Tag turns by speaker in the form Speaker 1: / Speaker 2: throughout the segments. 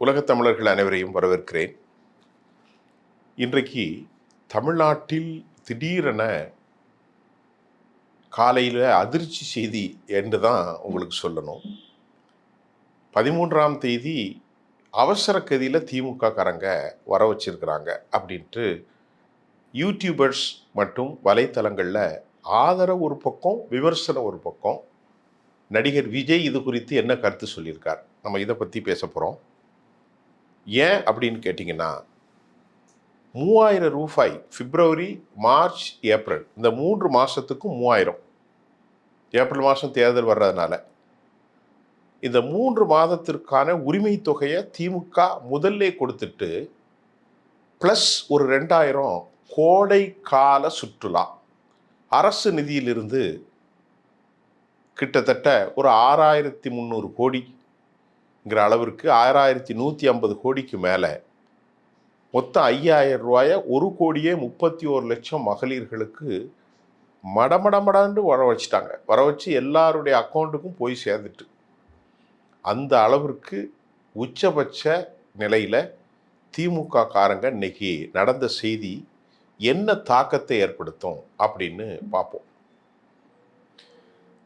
Speaker 1: உலகத் தமிழர்கள் அனைவரையும் வரவேற்கிறேன். இன்றைக்கு தமிழ்நாட்டில் திடீரென காலையில் அதிர்ச்சி செய்தி என்று தான் உங்களுக்கு சொல்லணும். 13ஆம் தேதி அவசர கதியில் திமுக காரங்க வர வச்சிருக்கிறாங்க அப்படின்ட்டு யூடியூபர்ஸ் மற்றும் வலைத்தளங்களில் ஆதரவு ஒரு பக்கம், விமர்சனம் ஒரு பக்கம். நடிகர் விஜய் இது குறித்து என்ன கருத்து சொல்லியிருக்கார், நம்ம இதை பற்றி பேச போகிறோம். ஏன் அப்படின்னு கேட்டிங்கன்னா, 3000 ரூபாய் பிப்ரவரி, மார்ச், ஏப்ரல் இந்த 3 மாதத்துக்கும் 3000. ஏப்ரல் மாதம் தேர்தல் வர்றதுனால இந்த 3 மாதத்திற்கான உரிமை தொகையை திமுக முதல்ல கொடுத்துட்டு ப்ளஸ் ஒரு 2000 கோடை கால சுற்றுலா அரசு நிதியிலிருந்து கிட்டத்தட்ட ஒரு 6300 கோடிங்கிற அளவிற்கு 6150 கோடிக்கு மேலே மொத்தம் 5000 ரூபாயை 1,31,00,000 மகளிர்களுக்கு மடமடமடாண்டு வர வச்சுட்டாங்க. வர வச்சு எல்லாருடைய அக்கௌண்ட்டுக்கும் போய் சேர்ந்துட்டு அந்த அளவிற்கு உச்சபட்ச நிலையில் திமுக காரங்க இன்னைக்கு நடந்த செய்தி என்ன தாக்கத்தை ஏற்படுத்தும் அப்படின்னு பார்ப்போம்.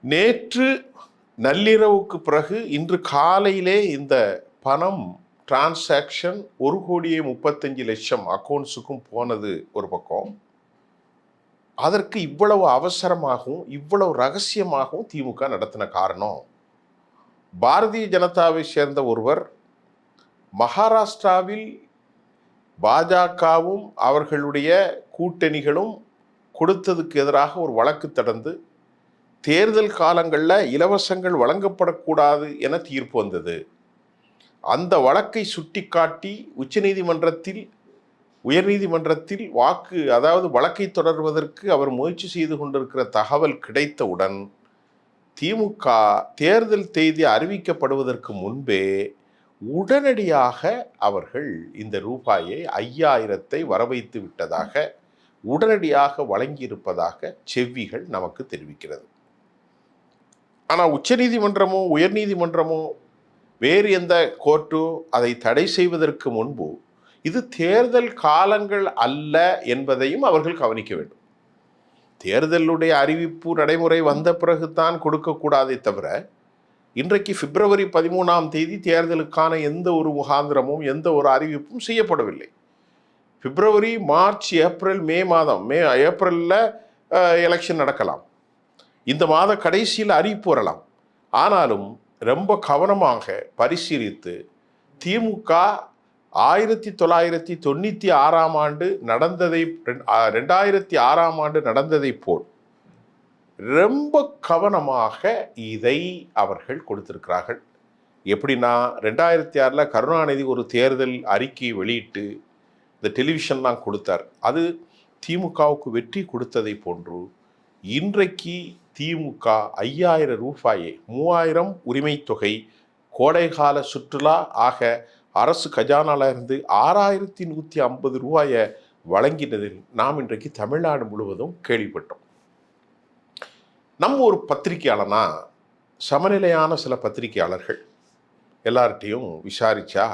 Speaker 1: நேற்று நள்ளிரவுக்கு பிறகு இன்று காலையிலே இந்த பணம் டிரான்சாக்ஷன் 1,35,00,000 அக்கௌண்ட்ஸுக்கும் போனது ஒரு பக்கம். அதற்கு இவ்வளவு அவசரமாகவும் இவ்வளவு ரகசியமாகவும் திமுக நடத்தின காரணம், பாரதிய ஜனதாவை சேர்ந்த ஒருவர் மகாராஷ்டிராவில் பாஜகவும் அவர்களுடைய கூட்டணிகளும் கொடுத்ததுக்கு எதிராக ஒரு வழக்கு தொடர்ந்து தேர்தல் காலங்களில் இலவசங்கள் வழங்கப்படக்கூடாது என தீர்ப்பு வந்தது. அந்த வழக்கை சுட்டிக்காட்டி உயர்நீதிமன்றத்தில் வழக்கை தொடர்வதற்கு அவர் முயற்சி செய்து கொண்டிருக்கிற தகவல் கிடைத்தவுடன் திமுக தேர்தல் தேதி அறிவிக்கப்படுவதற்கு முன்பே உடனடியாக அவர்கள் இந்த ரூபாயை 5000 வரவைத்து விட்டதாக, உடனடியாக வழங்கியிருப்பதாக செவ்விகள் நமக்கு தெரிவிக்கிறது. ஆனால் உச்சநீதிமன்றமோ உயர்நீதிமன்றமோ வேறு எந்த கோர்ட்டோ அதை தடை செய்வதற்கு முன்பு இது தேர்தல் காலங்கள் அல்ல என்பதையும் அவர்கள் கவனிக்க வேண்டும். தேர்தலுடைய அறிவிப்பு நடைமுறை வந்த பிறகுதான் கொடுக்கக்கூடாதே தவிர, இன்றைக்கு பிப்ரவரி 13ஆம் தேதி தேர்தலுக்கான எந்த ஒரு முகாந்திரமும் எந்த ஒரு அறிவிப்பும் செய்யப்படவில்லை. பிப்ரவரி, மார்ச், ஏப்ரல், ஏப்ரலில் எலெக்ஷன் நடக்கலாம். இந்த மாத கடைசியில் அறிவிப்பு வரலாம். ஆனாலும் ரொம்ப கவனமாக பரிசீலித்து திமுக 1996ஆம் ஆண்டு நடந்ததை 2006ஆம் ஆண்டு நடந்ததை போல் ரொம்ப கவனமாக இதை அவர்கள் கொடுத்திருக்கிறார்கள். எப்படின்னா, 2006 கருணாநிதி ஒரு தேர்தல் அறிக்கையை வெளியிட்டு இந்த டெலிவிஷன்லாம் கொடுத்தார். அது திமுகவுக்கு வெற்றி கொடுத்ததை போன்று இன்றைக்கு திமுக 5000 ரூபாயை 3000 உரிமை தொகை கோடைகால சுற்றுலா ஆக அரசு கஜானால இருந்து 6150 ரூபாயை வழங்கினதில் நாம் இன்றைக்கு தமிழ்நாடு முழுவதும் கேள்விப்பட்டோம். நம்ம ஒரு பத்திரிகையாளனா, சமநிலையான சில பத்திரிகையாளர்கள் எல்லார்ட்டையும் விசாரிச்சா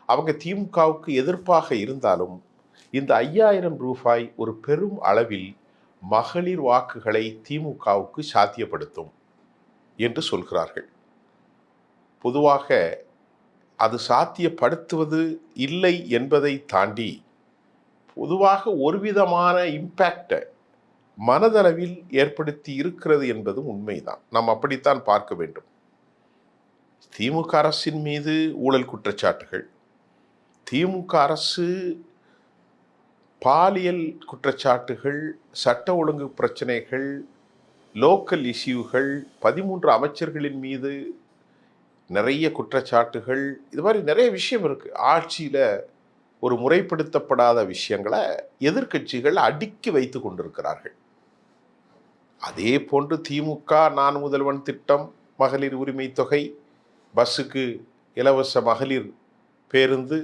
Speaker 1: அவங்க திமுகவுக்கு எதிர்ப்பாக இருந்தாலும் இந்த 5000 ரூபாய் ஒரு பெரும் அளவில் மகளிர் வாக்குகளை திமுகவுக்கு சாத்தியப்படுத்தும் என்று சொல்கிறார்கள். பொதுவாக அது சாத்தியப்படுத்துவது இல்லை என்பதை தாண்டி பொதுவாக ஒரு விதமான இம்பேக்டை மனதளவில் ஏற்படுத்தி இருக்கிறது என்பதும் உண்மைதான். நாம் அப்படித்தான் பார்க்க வேண்டும். திமுக அரசின் மீது ஊழல் குற்றச்சாட்டுகள், திமுக அரசு பாலியல் குற்றச்சாட்டுகள், சட்ட ஒழுங்கு பிரச்சனைகள், லோக்கல் இஷ்யூகள், 13 அமைச்சர்களின் மீது நிறைய குற்றச்சாட்டுகள், இது மாதிரி நிறைய விஷயம் இருக்குது. ஆட்சியில் ஒரு முறைப்படுத்தப்படாத விஷயங்களை எதிர்க்கட்சிகள் அடுக்கி வைத்து கொண்டிருக்கிறார்கள். அதே போன்று திமுக நான் முதல்வன் திட்டம், மகளிர் உரிமை தொகை, பஸ்ஸுக்கு இலவச மகளிர் பேருந்து,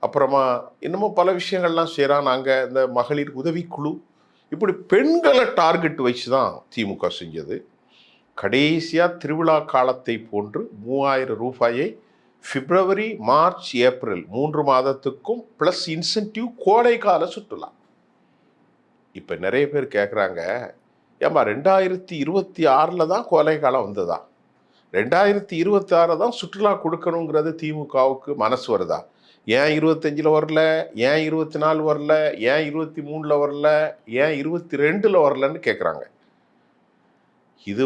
Speaker 1: அப்புறமா இன்னமும் பல விஷயங்கள்லாம் செய்கிறான். நாங்கள் இந்த மகளிர் உதவிக்குழு, இப்படி பெண்களை டார்கெட் வச்சு தான் திமுக செஞ்சது. கடைசியாக திருவிழா காலத்தை போன்று 3000 ரூபாயை பிப்ரவரி, மார்ச், ஏப்ரல் 3 மாதத்துக்கும் ப்ளஸ் இன்சென்டிவ் கோடைக்கால சுற்றுலா. இப்போ நிறைய பேர் கேட்குறாங்க, ஏம்மா 2026 தான் கோடைக்காலம் வந்ததா? 2026 தான் சுற்றுலா கொடுக்கணுங்கிறது திமுகவுக்கு மனசு வருதா? ஏன் 25ல் வரல, ஏன் 24 வரல, ஏன் 23ல் வரல, ஏன் 22ல் வரலன்னு கேட்குறாங்க. இது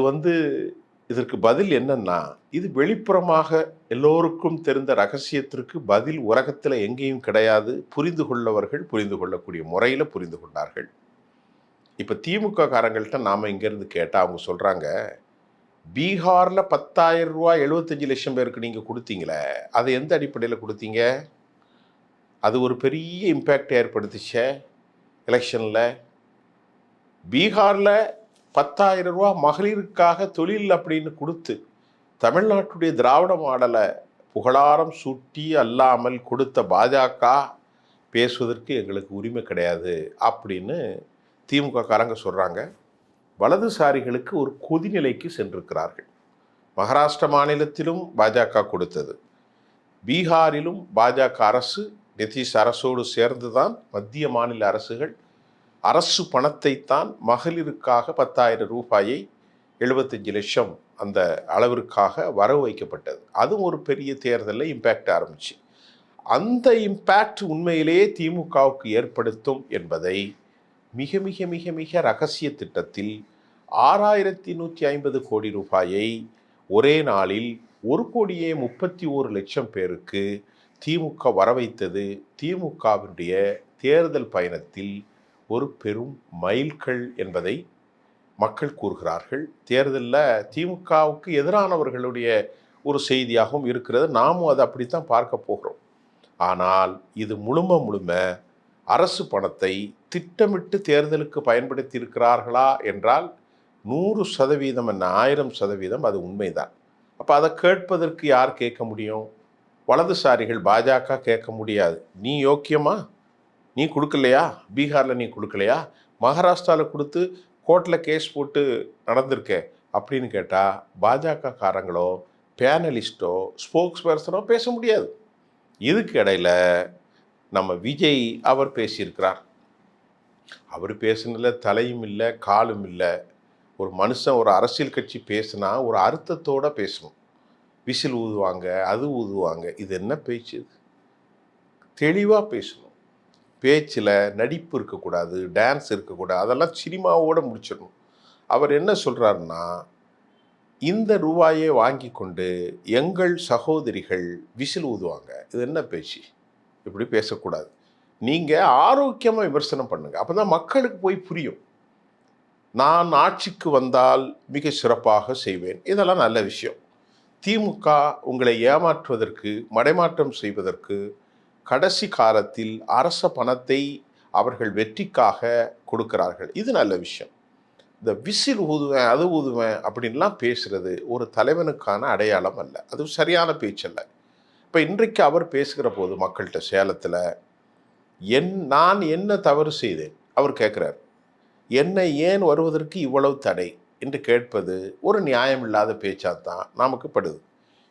Speaker 1: இதற்கு பதில் என்னன்னா, இது வெளிப்புறமாக எல்லோருக்கும் தெரிந்த ரகசியத்திற்கு பதில் உலகத்தில் எங்கேயும் கிடையாது. புரிந்து கொள்ளவர்கள் புரிந்து கொள்ளக்கூடிய முறையில் புரிந்து கொண்டார்கள். இப்போ திமுக காரங்கள்ட்ட நாம இங்கேருந்து கேட்டால் அவங்க சொல்கிறாங்க, பீகாரில் 10,000 ரூபா 75 லட்சம் பேருக்கு நீங்கள் கொடுத்தீங்களே, அதை எந்த அடிப்படையில் கொடுத்தீங்க? அது ஒரு பெரிய இம்பேக்ட் ஏற்படுத்திச்சே எலெக்ஷனில். பீகாரில் 10,000 ரூபா மகளிருக்காக தொழில் அப்படின்னு கொடுத்து தமிழ்நாட்டுடைய திராவிட மாடலை புகழாரம் சூட்டி அல்லாமல் கொடுத்த பாஜக பேசுவதற்கு எங்களுக்கு உரிமை கிடையாது அப்படின்னு திமுக காரங்க சொல்கிறாங்க. வலதுசாரிகளுக்கு ஒரு கொதிநிலைக்கு சென்றிருக்கிறார்கள். மகாராஷ்டிர மாநிலத்திலும் பாஜக கொடுத்தது, பீகாரிலும் பாஜக அரசு நிதிஷ் அரசோடு சேர்ந்துதான் மத்திய மாநில அரசுகள் அரசு பணத்தைத்தான் மகளிருக்காக 10,000 ரூபாயை 75 லட்சம் அந்த அளவிற்காக வரவு வைக்கப்பட்டது. அதுவும் ஒரு பெரிய தேர்தலில் இம்பேக்ட் ஆரம்பிச்சு. அந்த இம்பேக்ட் உண்மையிலேயே திமுகவுக்கு ஏற்படுத்தும் என்பதை மிக மிக மிக மிக ரகசிய திட்டத்தில் 6,150 கோடி ரூபாயை ஒரே நாளில் 1,31,00,000 பேருக்கு திமுக வரவைத்தது திமுகவினுடைய தேர்தல் பயணத்தில் ஒரு பெரும் மைல்கல் என்பதை மக்கள் கூறுகிறார்கள். தேர்தலில் திமுகவுக்கு எதிரானவர்களுடைய ஒரு செய்தியாகவும் இருக்கிறது. நாமும் அதை அப்படித்தான் பார்க்க போகிறோம். ஆனால் இது முழும அரசு பணத்தை திட்டமிட்டு தேர்தலுக்கு பயன்படுத்தி இருக்கிறார்களா என்றால் 100% என்ன 1000% அது உண்மைதான். அப்போ அதை கேட்பதற்கு யார் கேட்க முடியும்? வலதுசாரிகள் பாஜக கேட்க முடியாது. நீ யோக்கியமா? நீ கொடுக்கலையா? பீகாரில் நீ கொடுக்கலையா? மகாராஷ்டிராவில் கொடுத்து கோர்ட்டில் கேஸ் போட்டு நடந்திருக்க அப்படின்னு கேட்டால் பாஜக காரங்களோ பேனலிஸ்டோ ஸ்போக்ஸ் பர்சனோ பேச முடியாது. இதுக்கு இடையில நம்ம விஜய் அவர் பேசியிருக்கிறார். அவர் பேசுனதுல தலையும் இல்லை காலும் இல்லை. ஒரு மனுஷன் ஒரு அரசியல் கட்சி பேசுனா ஒரு அர்த்தத்தோடு பேசணும். விசில் ஊதுவாங்க, அது ஊதுவாங்க. இது என்ன பேச்சு? தெளிவாக பேசணும். பேச்சில் நடிப்பு இருக்கக்கூடாது, டான்ஸ் இருக்கக்கூடாது. அதெல்லாம் சினிமாவோடு முடிச்சிடணும். அவர் என்ன சொல்கிறாருன்னா, இந்த ரூபாயை வாங்கி கொண்டு எங்கள் சகோதரிகள் விசில் ஊதுவாங்க. இது என்ன பேச்சு? இப்படி பேசக்கூடாது. நீங்கள் ஆரோக்கியமாக விமர்சனம் பண்ணுங்கள். அப்போ தான் மக்களுக்கு போய் புரியும். நான் ஆட்சிக்கு வந்தால் மிக சிறப்பாக செய்வேன். இதெல்லாம் நல்ல விஷயம். திமுக உங்களை ஏமாற்றுவதற்கு, மடைமாற்றம் செய்வதற்கு கடைசி காலத்தில் அரச பணத்தை அவர்கள் வெற்றிக்காக கொடுக்கிறார்கள். இது நல்ல விஷயம். இந்த விசில் ஊதுவேன், அது ஊதுவேன் அப்படின்லாம் பேசுகிறது ஒரு தலைவனுக்கான அடையாளம் அல்ல. அது சரியான பேச்சல்ல. இப்போ இன்றைக்கு அவர் பேசுகிற போது மக்கள்கிட்ட சேலத்தில் நான் என்ன தவறு செய்தேன் அவர் கேட்குறார். என்னை ஏன் வருவதற்கு இவ்வளவு தடை என்று கேட்பது ஒரு நியாயமில்லாத பேச்சாத்தான் நமக்கு படுது.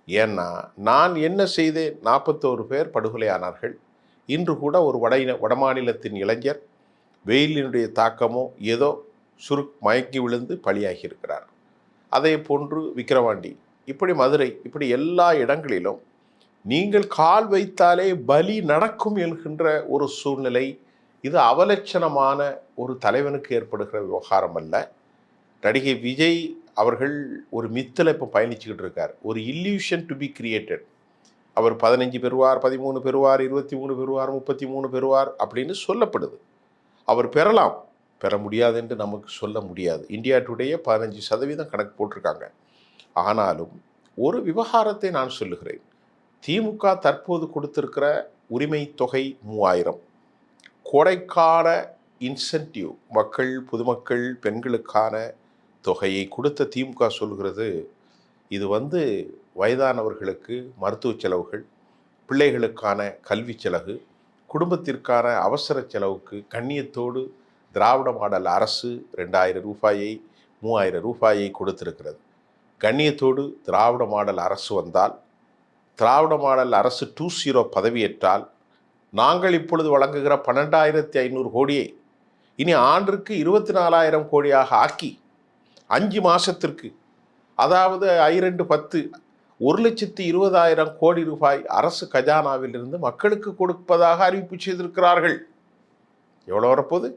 Speaker 1: ஏன்னா நான் என்ன செய்தேன்? 41 பேர் படுகொலையானார்கள். இன்று கூட ஒரு வடமாநிலத்தின் இளைஞர் வெயிலினுடைய தாக்கமோ ஏதோ மயங்கி விழுந்து பலியாகி இருக்கிறார். அதே போன்று விக்கிரவாண்டி, இப்படி மதுரை, இப்படி எல்லா இடங்களிலும் நீங்கள் கால் வைத்தாலே பலி நடக்கும் என்கின்ற ஒரு சூழ்நிலை. இது அவலட்சணமான ஒரு தலைவனுக்கு ஏற்படுகிற விவகாரம் அல்ல. நடிகை விஜய் அவர்கள் ஒரு மித்தில் இப்போ பயணிச்சுக்கிட்டு இருக்கார். ஒரு இல்யூஷன் டு பி கிரியேட்டட். அவர் 15 பெறுவார், 13 பெறுவார், 23 பெறுவார், 33 பெறுவார் அப்படின்னு சொல்லப்படுது. அவர் பெறலாம், பெற முடியாது என்று நமக்கு சொல்ல முடியாது. இந்தியா டுடே 15% கணக்கு போட்டிருக்காங்க. ஆனாலும் ஒரு விவகாரத்தை நான் சொல்லுகிறேன். திமுக தற்போது கொடுத்திருக்கிற உரிமை தொகை 3000, கோடைக்கால இன்சென்டிவ் மக்கள், பொதுமக்கள், பெண்களுக்கான தொகையை கொடுத்த திமுக சொல்கிறது, இது வயதானவர்களுக்கு மருத்துவ செலவுகள், பிள்ளைகளுக்கான கல்வி செலவு, குடும்பத்திற்கான அவசர செலவுக்கு கண்ணியத்தோடு திராவிட மாடல் அரசு 2000 ரூபாயை 3000 ரூபாயை கொடுத்திருக்கிறது. கண்ணியத்தோடு திராவிட மாடல் அரசு வந்தால் திராவிட மாடல் அரசு 2.0 பதவியேற்றால் நாங்கள் இப்பொழுது வழங்குகிற 12,500 கோடியை இனி ஆண்டிற்கு 24,000 கோடியாக ஆக்கி 5 மாசத்திற்கு, அதாவது 10 1,20,000 கோடி ரூபாய் அரசு கஜானாவில் இருந்து மக்களுக்கு கொடுப்பதாக அறிவிப்பு செய்திருக்கிறார்கள். எவ்வளோ வரப்போகுது?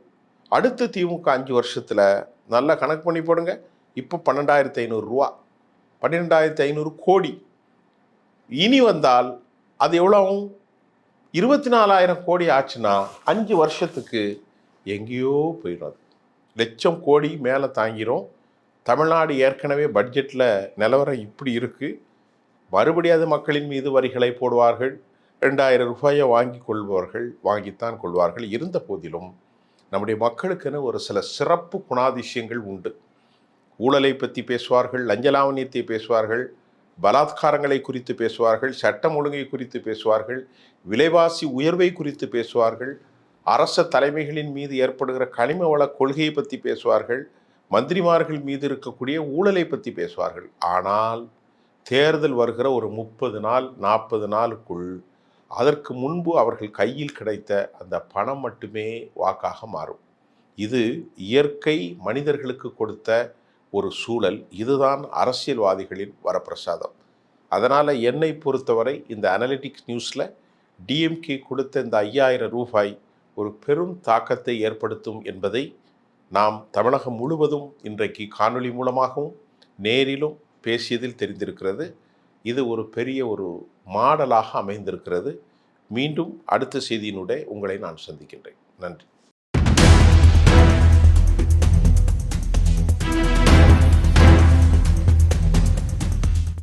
Speaker 1: அடுத்த திமுக 5 வருஷத்தில் நல்லா கணக்கு பண்ணி போடுங்க. இப்போ 12,500 ரூபா, 12,500 கோடி. இனி வந்தால் அது எவ்வளோ ஆகும்? 24,000 கோடி ஆச்சுன்னா 5 வருஷத்துக்கு எங்கேயோ போயிடும். அது லட்சம் கோடி மேலே தாங்கிரும். தமிழ்நாடு ஏற்கனவே பட்ஜெட்டில் நிலவரம் இப்படி இருக்குது. மறுபடியும் அது மக்களின் மீது வரிகளை போடுவார்கள். 2,000 ரூபாயை வாங்கி கொள்வார்கள், வாங்கித்தான் கொள்வார்கள். இருந்த போதிலும் நம்முடைய மக்களுக்கென ஒரு சில சிறப்பு குணாதிசயங்கள் உண்டு. ஊழலை பற்றி பேசுவார்கள், லஞ்சலாவணியத்தை பேசுவார்கள், பலாத்காரங்களை குறித்து பேசுவார்கள், சட்டம் ஒழுங்கை குறித்து பேசுவார்கள், விலைவாசி உயர்வை குறித்து பேசுவார்கள், அரச தலைமைகளின் மீது ஏற்படுகிற கனிம வள கொள்கையை பற்றி பேசுவார்கள், மந்திரிமார்கள் மீது இருக்கக்கூடிய ஊழலை பற்றி பேசுவார்கள். ஆனால் தேர்தல் வருகிற ஒரு 30 நாள் 40 நாளுக்குள் அதற்கு முன்பு அவர்கள் கையில் கிடைத்த அந்த பணம் மட்டுமே வாக்காக மாறும். இது இயற்கை மனிதர்களுக்கு கொடுத்த ஒரு சூழல். இதுதான் அரசியல்வாதிகளின் வரப்பிரசாதம். அதனால் என்னை பொறுத்தவரை இந்த அனலிட்டிக்ஸ் நியூஸில் டிஎம்கே கொடுத்த இந்த 5,000 ரூபாய் ஒரு பெரும் தாக்கத்தை ஏற்படுத்தும் என்பதை நாம் தமிழகம் முழுவதும் இன்றைக்கு காணொளி மூலமாகவும் நேரிலும் பேசியதில் தெரிந்திருக்கிறது. இது ஒரு பெரிய ஒரு மாடலாக அமைந்திருக்கிறது. மீண்டும் அடுத்த செய்தியினுடைய உங்களை நான் சந்திக்கின்றேன். நன்றி.